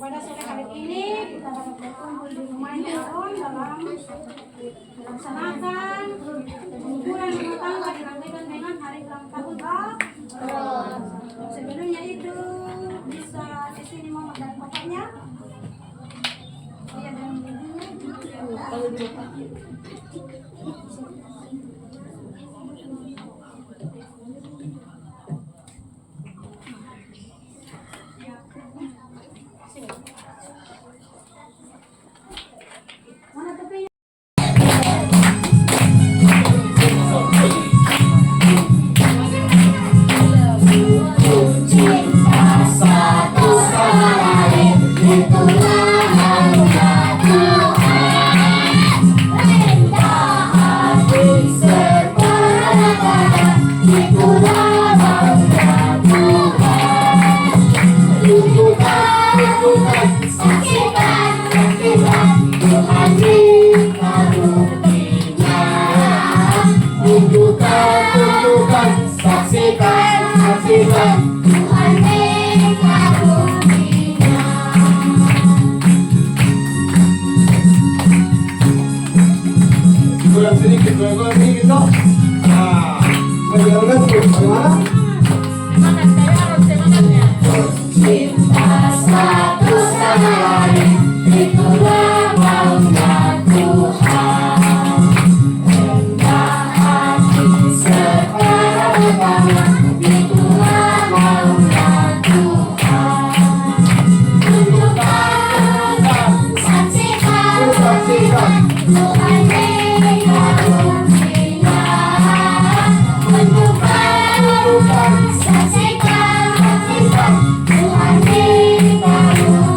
Pada sore hari ini kita dapat berkumpul di rumahnya Aaron dalam melaksanakan liburan rumah tangga dirangkaikan dengan hari ulang tahun Aaron. Sebelumnya itu bisa di sini mama dan papanya. Iya dan ibunya. Kurang sedikit, kurang sedikit dong. Nah, bagaimana tuh? Bagaimana? Cinta satu sama lain, itulah maunya Tuhan. Rendah hati sekarang-karang, itulah maunya Tuhan. Tunjukkan, saksikan, Tuhan dikaruniakan. Tunjukkan, saksikan, Tuhan dikaruniakan.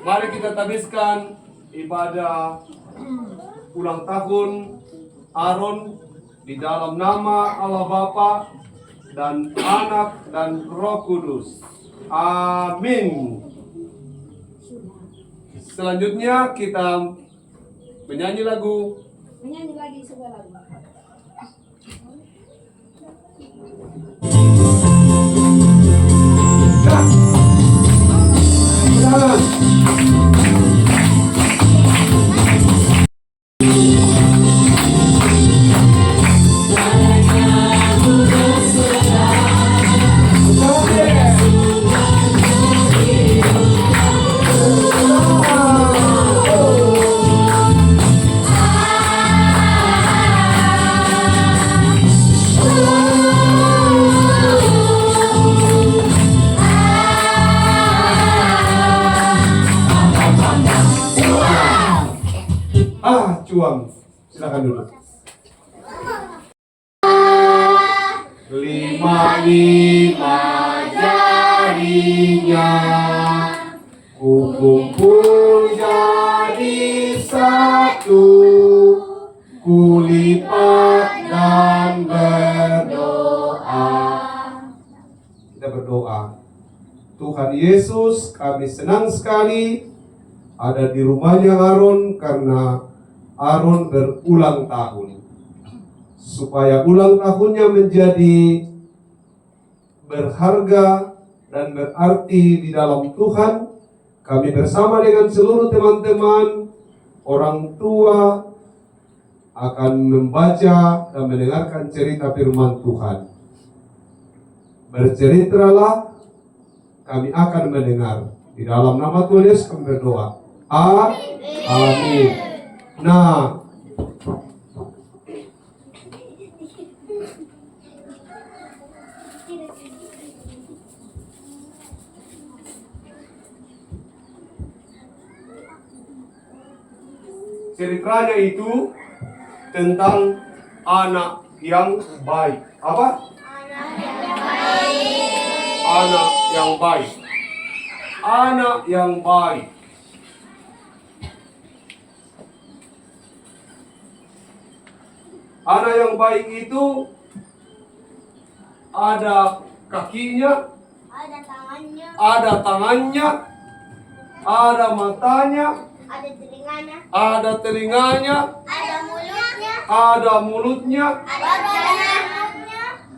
Mari kita tabiskan ibadah ulang tahun Aaron di dalam nama Allah Bapa dan Anak dan Roh Kudus. Amin. Selanjutnya kita menyanyi lagi sebuah lagu. Jalan. Cuang, silakan duduk. 5 jarinya kukumpul jadi satu, kulipat dan berdoa. Kita berdoa. Tuhan Yesus, kami senang sekali ada di rumahnya Aaron karena Aaron berulang tahun. Supaya ulang tahunnya menjadi berharga dan berarti di dalam Tuhan, kami bersama dengan seluruh teman-teman, orang tua akan membaca dan mendengarkan cerita firman Tuhan. Berceritalah, kami akan mendengar. Di dalam nama Tuhan Yesus kami berdoa. Amin. Nah, ceritanya itu tentang anak yang baik. Apa? Anak yang baik. Anak yang baik. Anak yang baik itu ada kakinya, Ada tangannya, ada tangannya, ada matanya, ada telinganya, ada telinganya, ada mulutnya, ada mulutnya, ada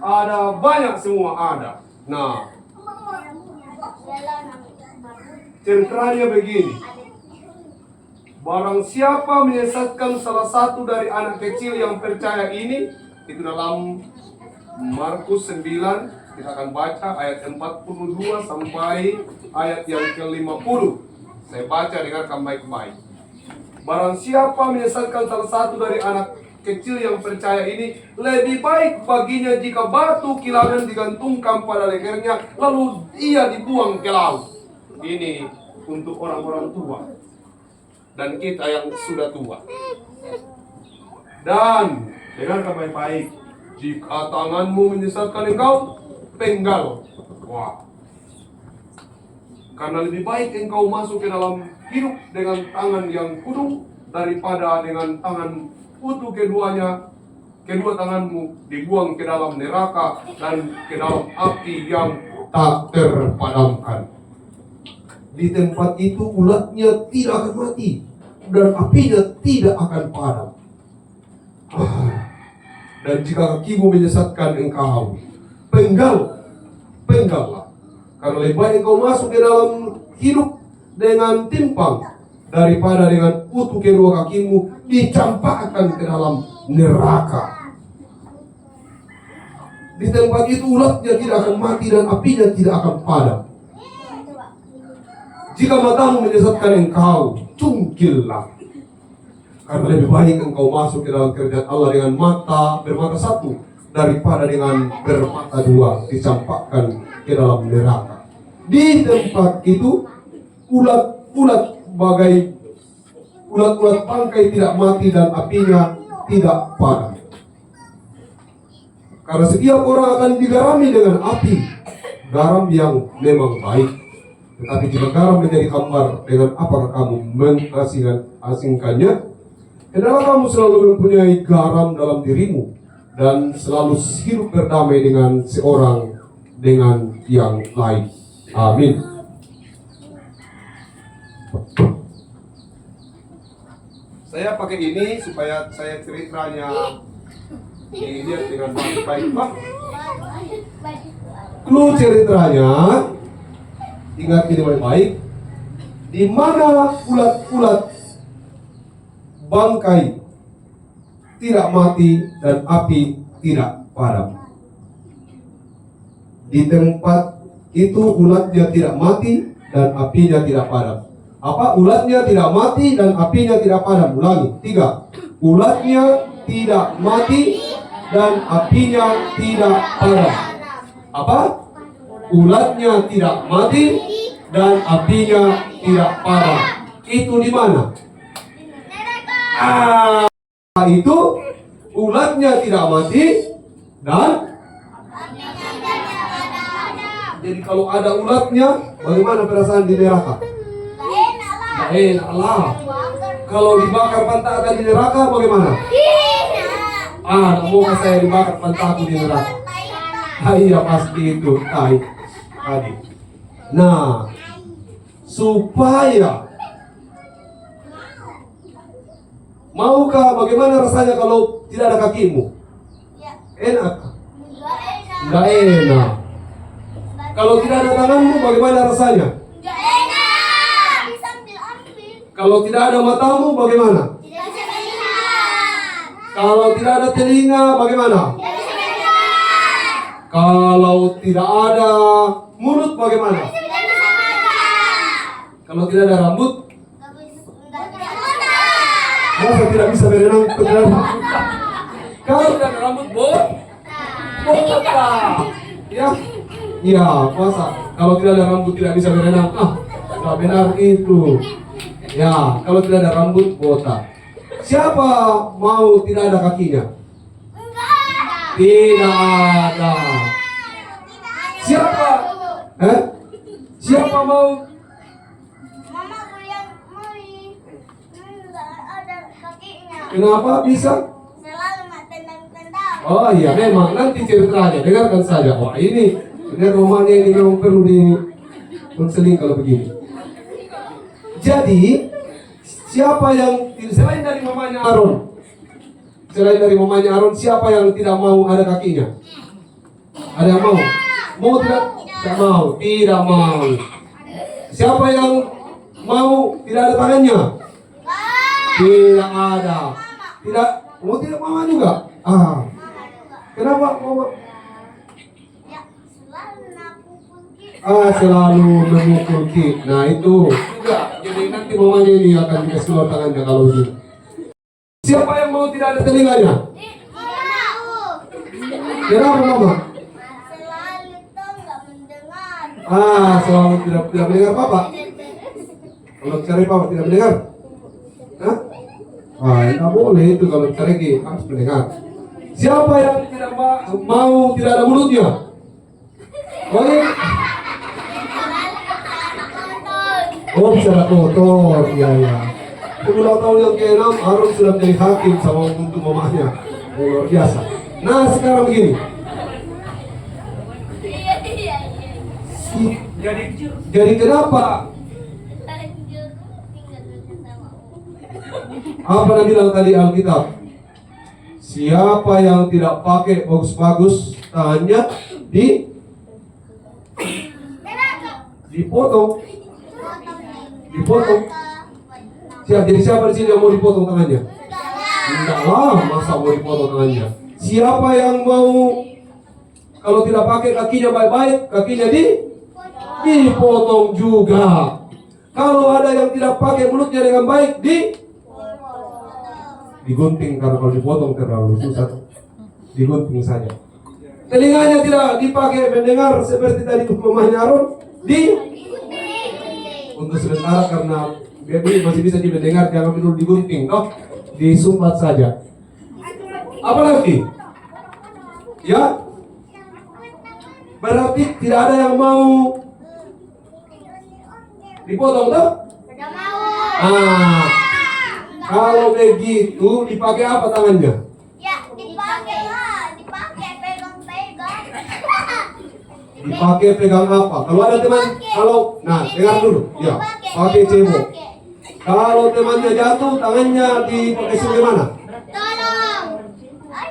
ada banyak semua ada. Nah, ceritanya begini. Barang siapa menyesatkan salah satu dari anak kecil yang percaya ini, itu dalam Markus 9, kita akan baca ayat 42 sampai ayat yang ke-50. Saya baca, dengarkan baik-baik. Barang siapa menyesatkan salah satu dari anak kecil yang percaya ini, lebih baik baginya jika batu kilangan digantungkan pada lehernya, lalu ia dibuang ke laut. Ini untuk orang-orang tua dan kita yang sudah tua. Dan dengarkan baik-baik, jika tanganmu menyesatkan engkau, penggal. Wah. Karena lebih baik engkau masuk ke dalam hidup dengan tangan yang kudung daripada dengan tangan utuh kedua tanganmu dibuang ke dalam neraka dan ke dalam api yang tak terpadamkan. Di tempat itu ulatnya tidak akan mati dan apinya tidak akan padam. Dan jika kakimu menyesatkan engkau, penggallah. Karena lebih baik engkau masuk ke dalam hidup dengan timpang daripada dengan utuh kedua kakimu dicampakkan ke dalam neraka. Di tempat itu ulatnya tidak akan mati dan apinya tidak akan padam. Jika matamu menyesatkan engkau, cungkillah. Karena lebih baik engkau masuk ke dalam kerajaan Allah dengan bermata satu daripada dengan bermata dua dicampakkan ke dalam neraka. Di tempat itu ulat-ulat bangkai tidak mati dan apinya tidak padam. Karena setiap orang akan digarami dengan api, garam yang memang baik. Tetapi jika garam menjadi hambar, dengan apakah kamu mengasingkannya? Hendaklah kamu selalu mempunyai garam dalam dirimu dan selalu hidup berdamai dengan seorang dengan yang lain. Amin. Saya pakai ini supaya saya ceritanya dilihat dengan baik-baik, Pak. Clue ceritanya, ingat ini baik-baik. Di mana ulat-ulat bangkai tidak mati dan api tidak padam. Di tempat itu ulatnya tidak mati dan apinya tidak padam. Apa? Ulatnya tidak mati dan apinya tidak padam. Ulangi, 3. Ulatnya tidak mati dan apinya tidak padam. Apa? Ulatnya tidak mati dan apinya tidak padam. Itu di mana? Itu ulatnya tidak mati dan jadi kalau ada ulatnya, bagaimana perasaan di neraka? Tidak enak lah. Kalau dibakar pantat di neraka, bagaimana? Mau saya dibakar pantatku di neraka? Iya pasti itu tadi. Nah, supaya maukah bagaimana rasanya kalau tidak ada kakimu? Enak? Tidak enak. Kalau tidak ada tanganmu, bagaimana rasanya? Gak enak. Bisa ambil. Kalau tidak ada matamu, bagaimana? Tidak bisa melihat. Kalau tidak ada telinga, bagaimana? Tidak bisa mendengar. Kalau tidak ada mulut, bagaimana? Tidak bisa makan. Kalau tidak ada rambut, Gak bisa. masa tidak bisa berenang? Kalau tidak ada rambut, botak. Ya, masa kalau tidak ada rambut tidak bisa berenang? Tidak benar itu. Ya, kalau tidak ada rambut, botak. Siapa mau tidak ada kakinya? Tidak ada. Siapa? Siapa mau? Mama yang mau nggak ada kakinya. Kenapa bisa? Selalu mak tendang-tendang. Oh iya, memang nanti ceritanya dengarkan saja. Wah ini lihat rumahnya ini memang perlu di konseling kalau begini. Jadi siapa yang selain dari mamanya Aaron, siapa yang tidak mau ada kakinya? Ada yang mau? Mau tidak? Tidak mau. Tidak mau. Siapa yang mau tidak ada tangannya? Tidak ada. Tidak. Mau tidak mama juga? Kenapa mama? Ya, selalu nakukul kita. Selalu memukul Ki. Nah itu juga. Jadi nanti mamanya ini akan dikasih keluar tangannya kalau gitu. Siapa yang mau tidak ada telinganya? Kenapa mama? Selalu tuh nggak mendengar. Selalu tidak mendengar papa. Kalau cari papa tidak mendengar. Hah? Tidak boleh itu kalau cari Ki harus mendengar. Siapa yang tidak mau tidak ada mulutnya? Oh iya. Oh bisa ada kotor, iya. Ulang tahun yang ke-6 Harun sudah menjadi hakim sama untuk mamanya. Luar biasa. Nah sekarang begini. Jadi kenapa? Apa yang bilang tadi Alkitab? Siapa yang tidak pakai bagus-bagus tangannya dipotong. Jadi siapa di sini yang mau dipotong tangannya? Enggak lah, masa mau dipotong tangannya? Siapa yang mau kalau tidak pakai kakinya baik-baik, kakinya dipotong juga. Kalau ada yang tidak pakai mulutnya dengan baik, digunting, karena kalau dipotong terlalu susah. Digunting saja. Telinganya tidak dipakai mendengar seperti tadi mamanya Harun, untuk sementara karena dia masih bisa dimendengar, jangan dulu digunting, toh disumbat saja. Apalagi? Ya, berarti tidak ada yang mau dipotong, toh? Tidak mau. Kalau begitu dipakai apa tangannya? Ya, dipakai lah, dipakai pegang-pegang. Dipakai pegang apa? Kalau ada teman, nah dengar dulu, ya, pakai cebok. Kalau temannya jatuh, tangannya dipakai bagaimana?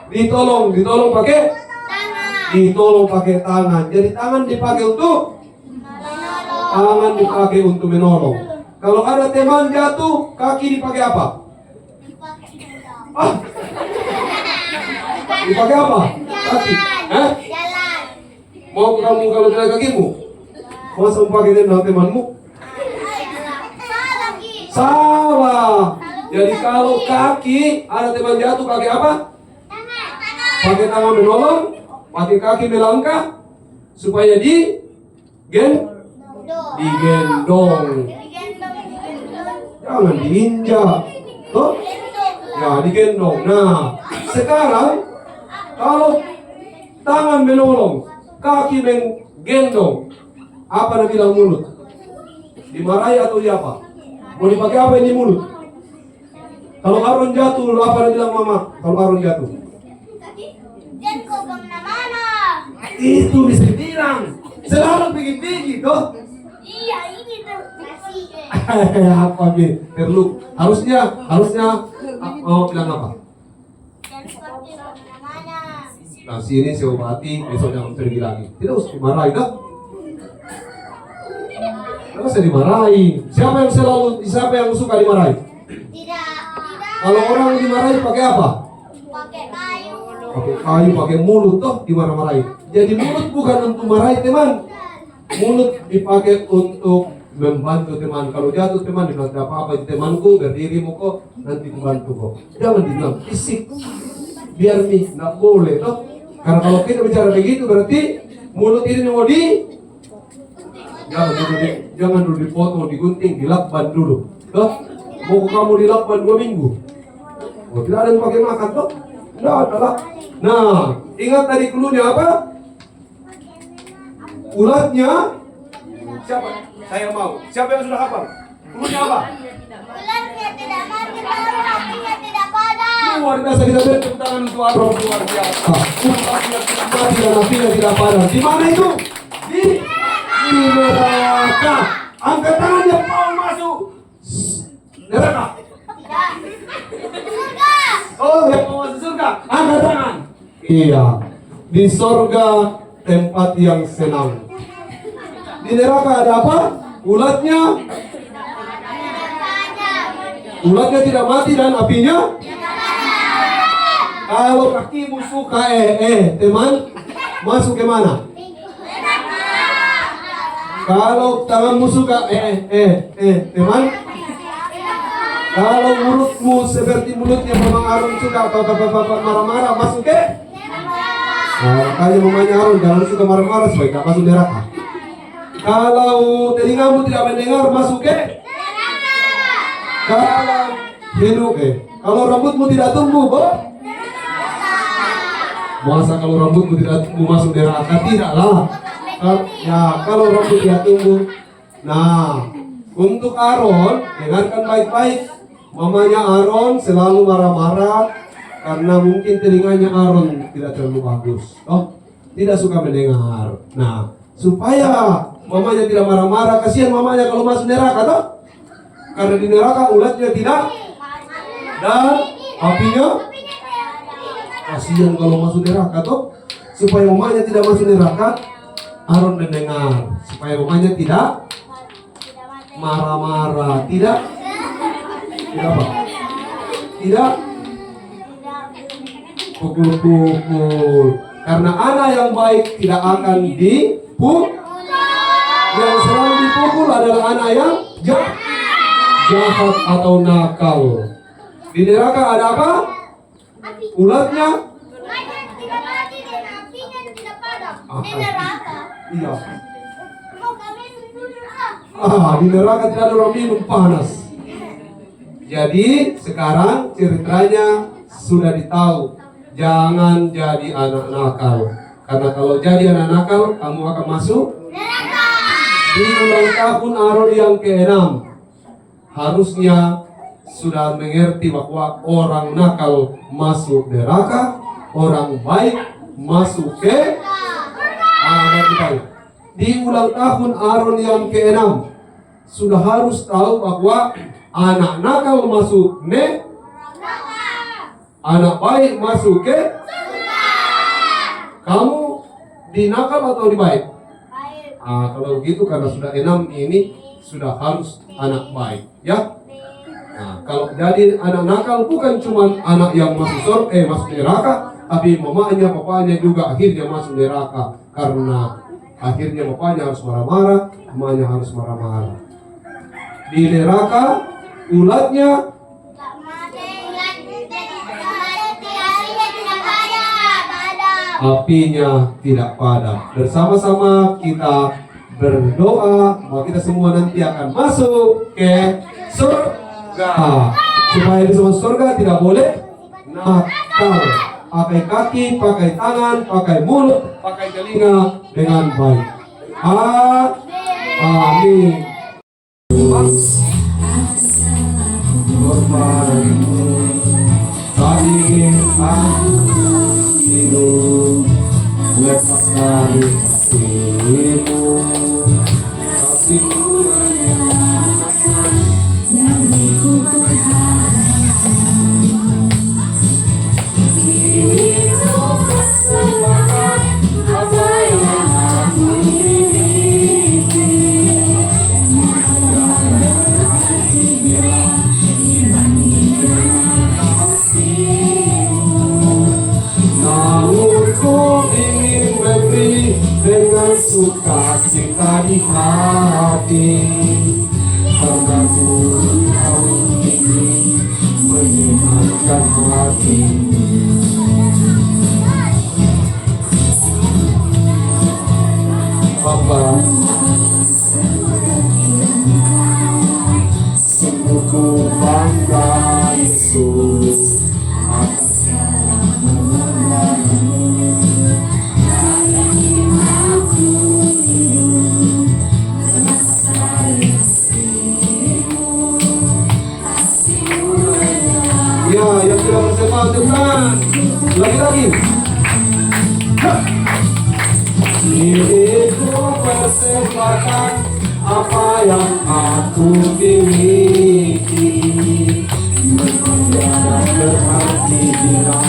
Ditolong pakai Tangan. ditolong pakai tangan. Jadi tangan dipakai untuk menolong. Kalau ada teman jatuh, kaki dipakai apa? Dipakai apa? Kaki. Jalan. Mau kamu kalau jalan kakimu? Masa mau pakai temanmu? Salah. Jadi kalau kaki ada teman jatuh, pakai apa? Pakai tangan menolong, pakai kaki melangkah supaya digendong. Jangan diinjak. Tuh? Ya, digendong. Nah, sekarang kalau tangan menolong, kaki menggendong, apa nak bilang mulut? Dimarahi atau di apa? Mau dipakai apa ini mulut? Kalau Harun jatuh, apa nak bilang mama? Kalau Harun jatuh? Dan kau kemana-mana. Itu bisa dibilang. Selalu pergi-pergi, toh? Iya, ini tuh masih. Apa nih? Perlu. Harusnya bilang apa? Dan seperti kemana-mana. Nah, sini saya obati, besok jangan pergi lagi. Tidak usah dimarahi, kah? Tidak usah dimarahi. Siapa yang suka dimarahi? Tidak. Kalau orang dimarahi pakai apa? Pakai kayu. Pakai kayu, pakai mulut, toh dimarah-marahi. Jadi mulut bukan untuk marahi teman. Mulut dipakai untuk membantu teman. Kalau jatuh teman, dibilang apa-apa temanku, berdirimu kok, nanti membantu kok. Jangan dibilang fisik. Biar nih, nggak boleh, toh. Karena kalau kita bicara begitu berarti mulut ini mau jangan dulu dipotong, digunting, dilakban dulu. Toh, mau kamu dilakban 2 minggu. Oh, tidak ada yang pakai makan, toh? Tidak ada lah. Nah, ingat tadi klunya apa? Ulatnya siapa? Saya mau. Siapa yang sudah hafal? Klunya apa? Ularnya tidak mati, baru hatinya tidak padam. Luar biasa, kita beri tepuk tangan untuk Harun, luar biasa. Ulatnya tidak mati dan hatinya tidak padam. Di mana itu? Di neraka. Angkat tangannya, mau masuk neraka. Tidak. Surga. Oh, yang mau masuk surga, angkat tangan. Iya, di surga tempat yang senang. Di neraka ada apa? Ulatnya tidak mati dan apinya. Kalau kakimu suka teman, masuk ke mana? Kalau tanganmu suka teman, kalau mulutmu seperti mulutnya Mama Aron suka bapak marah-marah, masuk ke? Nah, makanya mamanya Aron jangan suka marah-marah supaya gak masuk neraka. Kalau telingamu tidak mendengar, masuk ke? Kalau rambutmu tidak tumbuh, masa kalau rambutmu tidak tumbuh masuk neraka? Tidaklah. Ya, kalau rambut tidak tumbuh. Nah, untuk Aron, dengarkan baik-baik. Mamanya Aron selalu marah-marah karena mungkin telinganya Aron tidak terlalu bagus. Tidak suka mendengar. Nah, supaya mamanya tidak marah-marah, kasihan mamanya kalau masuk neraka, toh? Karena di neraka ulatnya tidak dan apinya. Kasihan kalau masuk neraka, toh? Supaya mamanya tidak masuk neraka, Aron mendengar. Supaya mamanya tidak marah-marah, tidak apa? Tidak pukul-pukul. Karena anak yang baik tidak akan dipukul. Yang selalu dipukul adalah anak yang jahat atau nakal. Di neraka ada apa? Ulatnya tidak mati dan apinya tidak padam. Di Apa? neraka. Iya. Mau kami dulu Di neraka tidak ada orang minum panas. Jadi sekarang ceritanya sudah ditahu. Jangan jadi anak nakal. Karena kalau jadi anak nakal, kamu akan masuk neraka. di ulang tahun Aron yang ke-6. Harusnya sudah mengerti bahwa orang nakal masuk neraka, orang baik masuk ke baik. Di ulang tahun Aron yang ke-6 sudah harus tahu bahwa anak nakal masuk anak baik masuk ke. Kamu di nakal atau di baik? Kalau begitu karena sudah 6 ini sudah harus anak baik, ya. Nah, kalau jadi anak nakal bukan cuma anak yang masuk neraka, tapi mamanya, papanya juga akhirnya masuk neraka karena akhirnya bapaknya harus marah-marah, mamanya harus marah-marah. Di neraka ulatnya apinya tidak padam. Bersama-sama kita berdoa bahwa kita semua nanti akan masuk ke surga. Supaya di surga tidak boleh nakal. Pakai kaki, pakai tangan, pakai mulut, pakai telinga dengan baik. Amin. Hidup lepas dari kasih-Mu, kasih-Mu menyelamatkan dariku berharap. Itu persembahan apa yang aku miliki, maka berarti bila dibandingkan kasih-Mu. Namun ku ingin memberi dengan sukacita di hati, karena ku tahu ini menyenangkan hati-Mu. Bapa, sungguh ku bangga Yesus atas yang sudah bersama Tuhan. Lagi-lagi. Ini ku persembahkan apa yang aku miliki, menjadi berarti bila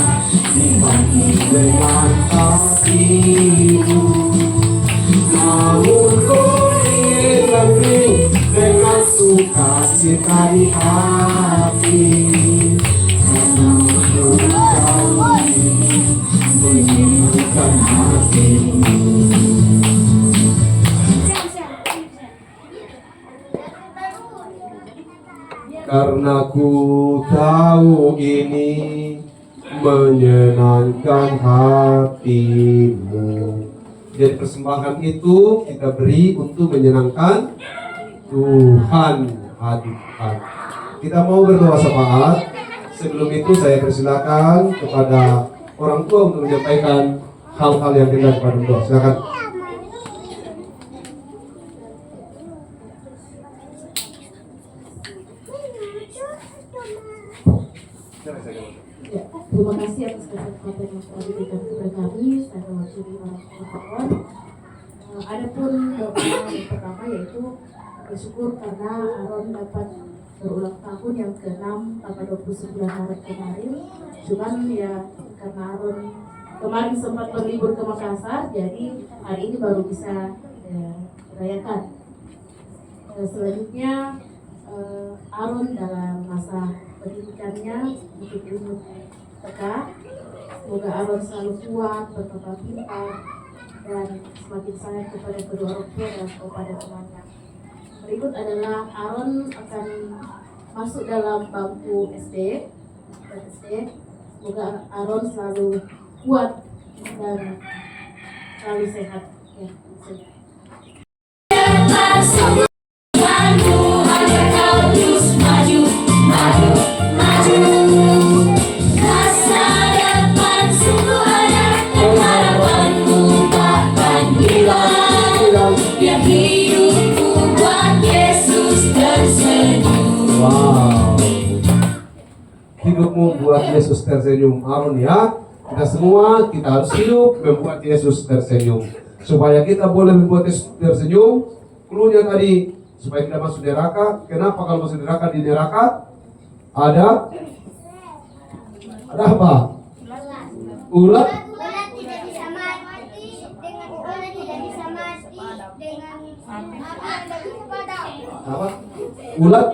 dibanding dengan kasih-Mu. sukacita di hati, menyembuhkan hatimu. Karena ku tahu ini menyenangkan hatimu. Jadi persembahan itu kita beri untuk menyenangkan Tuhan, hati Tuhan. Kita mau berdoa syafaat. Sebelum itu saya persilakan kepada orang tua untuk menyampaikan hal-hal yang kita kepada doa. Silakan. Ya, terima kasih atas kesempatan yang telah diberikan kepada kami. Saya mewakili para pemohon. Adapun doa yang pertama yaitu bersyukur karena Aaron dapat berulang tahun yang ke-6 tanggal 29 Maret kemarin. Cuman ya karena Aaron kemarin sempat berlibur ke Makassar, jadi hari ini baru bisa dirayakan. Selanjutnya Aaron dalam masa pendidikannya untuk ilmu TK, semoga Aaron selalu kuat, berkembang pintar, dan semakin sayang kepada kedua orang tua dan kepada temannya. Berikut adalah Aaron akan masuk dalam bangku SD. Semoga Aaron selalu kuat dan selalu sehat. Ya, Wow. Hidupmu buat Yesus tersenyum. Amin ya. Kita semua kita harus hidup membuat Yesus tersenyum. Supaya kita boleh membuat Yesus tersenyum, klunya tadi supaya tidak masuk neraka. Kenapa kalau masuk neraka? Di neraka ada apa? Ulat. Ulat tidak bisa mati dengan ulat tidak bisa mati dengan apa tidak bisa padam. Apa? Ulat.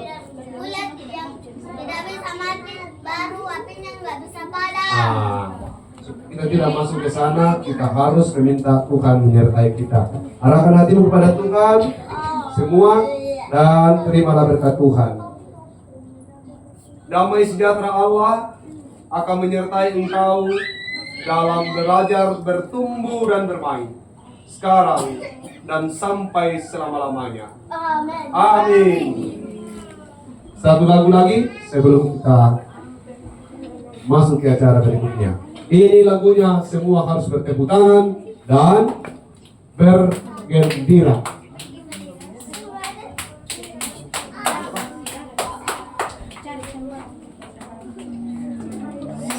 Ulat yang tidak bisa mati baru apinya nggak bisa padam. Kita tidak masuk ke sana, kita harus meminta Tuhan menyertai kita. Arahkan hatimu kepada Tuhan semua dan terimalah berkat Tuhan. Damai sejahtera Allah akan menyertai engkau dalam belajar, bertumbuh dan bermain sekarang dan sampai selama-lamanya. Amin. Amin. Satu lagu lagi sebelum kita masuk ke acara berikutnya. Ini lagunya semua harus bertepuk tangan dan bergembira.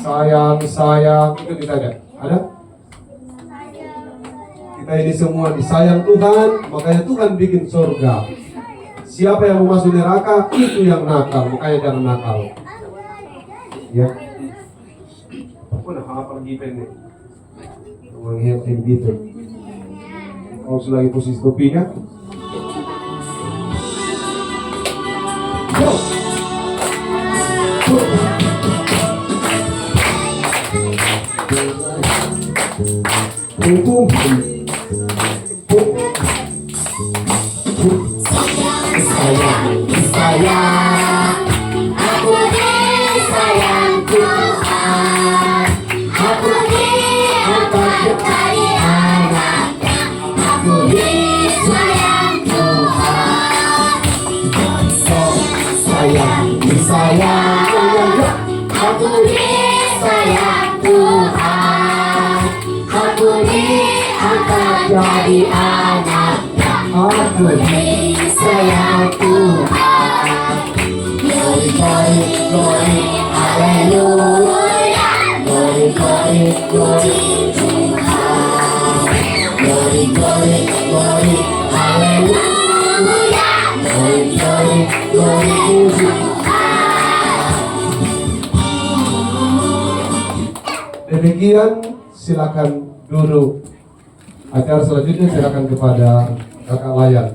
Sayang, itu kita ada? Kita ini semua disayang Tuhan, makanya Tuhan bikin surga. Siapa yang mau masuk neraka, itu yang nakal, makanya jangan nakal. Ya. Aku nak apa lagi pendek? Menghitung gitu. Kalau sudah lagi posisi topinya. Yo. Sayang, aku disayang Tuhan. Aku diangkat dari anaknya. Aku disayang Tuhan. Sayang, disayang. Aku disayang Tuhan. Aku diangkat dari anaknya. Aku disayang Tuhan. Glory, glory, glory, haleluya. Glory, glory, glory, Tuhan. Glory, glory, glory, haleluya. Glory, glory, glory, Tuhan. Demikian, silakan duduk. Acara selanjutnya silakan kepada kakak Layan.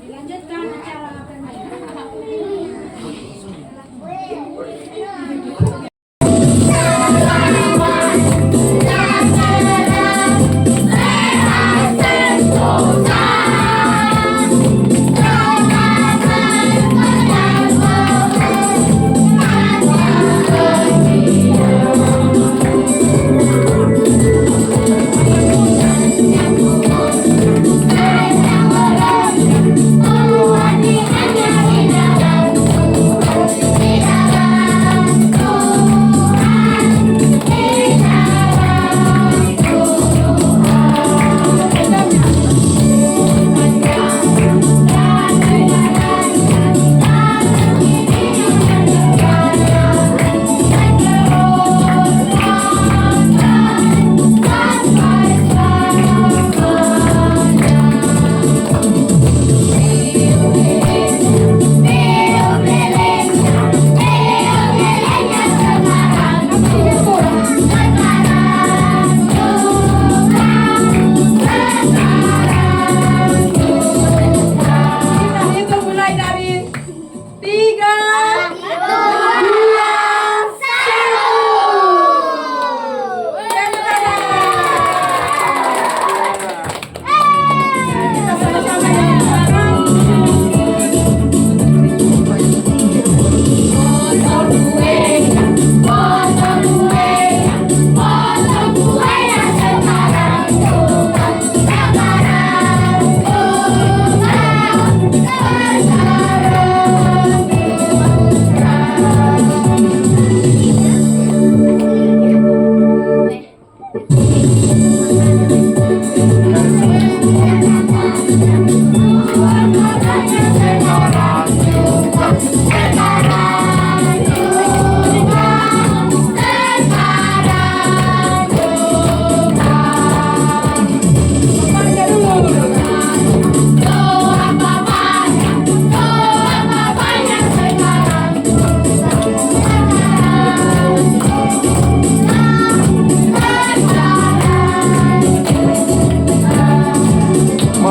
Dilanjutkan acara makan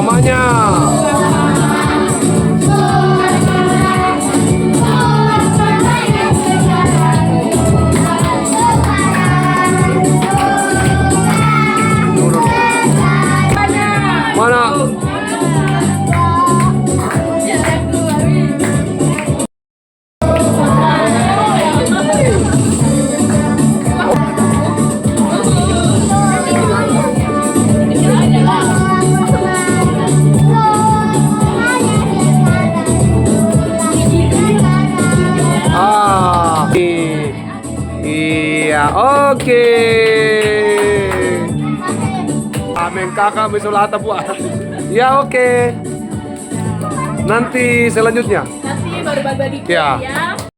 Selamanya. Mana? Iya, oke. Amin kakak misolata buat. Ya oke. Nanti selanjutnya. Nanti baru bagi Ya. ya.